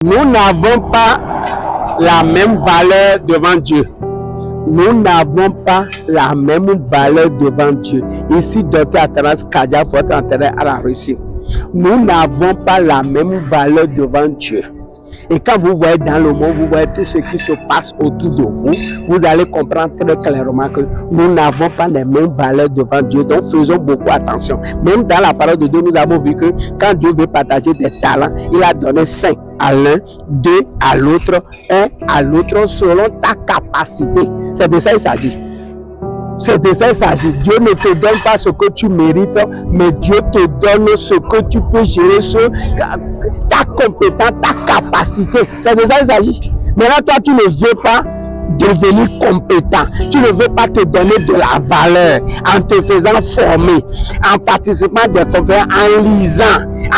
Nous n'avons pas la même valeur devant Dieu. Nous n'avons pas la même valeur devant Dieu. Ici, Dr. Athanas Kadia, votre intérêt à la Russie. Nous n'avons pas la même valeur devant Dieu. Et quand vous voyez dans le monde, vous voyez tout ce qui se passe autour de vous, vous allez comprendre très clairement que nous n'avons pas les mêmes valeurs devant Dieu. Donc, faisons beaucoup attention. Même dans la parole de Dieu, nous avons vu que quand Dieu veut partager des talents, il a donné 5 à l'un, 2 à l'autre, 1 à l'autre, selon ta capacité. C'est de ça qu'il s'agit. C'est de ça qu'il s'agit. Dieu ne te donne pas ce que tu mérites, mais Dieu te donne ce que tu peux gérer, ta compétence, ta capacité. C'est de ça qu'il s'agit. Maintenant, toi, tu ne veux pas devenir compétent. Tu ne veux pas te donner de la valeur en te faisant former, en participant à des conférences, en lisant,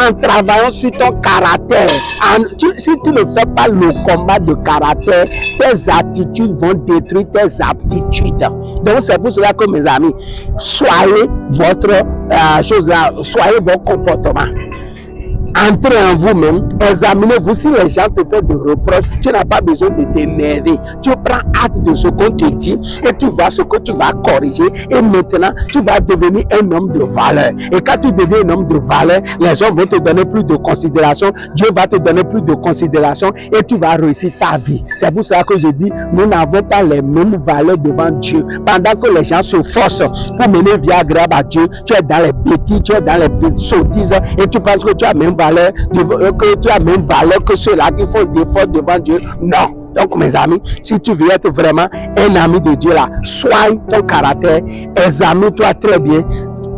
en travaillant sur ton caractère. Si tu ne fais pas le combat de caractère, tes attitudes vont détruire tes aptitudes. Donc c'est pour cela que mes amis, soyez votre soyez votre comportement. Entrez en vous-même, examinez-vous. Si les gens te font des reproches, tu n'as pas besoin de t'énerver. Tu prends acte de ce qu'on te dit et tu vois ce que tu vas corriger. Et maintenant, tu vas devenir un homme de valeur. Et quand tu deviens un homme de valeur, les hommes vont te donner plus de considération. Dieu va te donner plus de considération et tu vas réussir ta vie. C'est pour cela que je dis, nous n'avons pas les mêmes valeurs devant Dieu. Pendant que les gens se forcent pour mener vie agréable à Dieu, tu es dans les bêtises, tu es dans les sottises et tu penses que tu as même que tu as même valeur que ceux-là qui font des fautes devant Dieu. Non. Donc mes amis, si tu veux être vraiment un ami de Dieu là, soigne ton caractère, examine-toi très bien,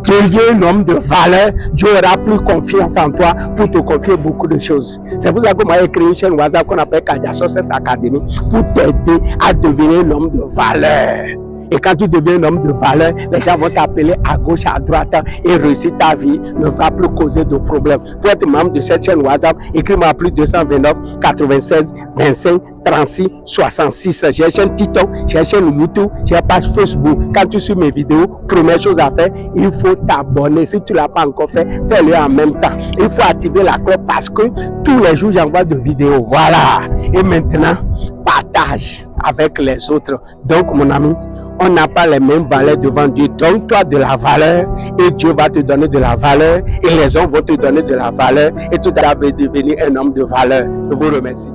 deviens un homme de valeur. Dieu aura plus confiance en toi pour te confier beaucoup de choses. C'est pour ça que moi j'ai créé une chaîne WhatsApp qu'on appelle Kadia Success Academy pour t'aider à devenir un homme de valeur. Et quand tu deviens un homme de valeur, les gens vont t'appeler à gauche, à droite et réussir ta vie ne va plus causer de problème. Pour être membre de cette chaîne WhatsApp, écris-moi à plus 229 96 25 36 66. J'ai une chaîne TikTok, j'ai une chaîne YouTube, j'ai une page Facebook. Quand tu suis mes vidéos, première chose à faire, il faut t'abonner. Si tu ne l'as pas encore fait, fais-le en même temps. Il faut activer la cloche parce que tous les jours, j'envoie des vidéos. Voilà. Et maintenant, partage avec les autres. Donc, mon ami, on n'a pas les mêmes valeurs devant Dieu. Donne-toi de la valeur et Dieu va te donner de la valeur et les hommes vont te donner de la valeur et tu vas devenir un homme de valeur. Je vous remercie.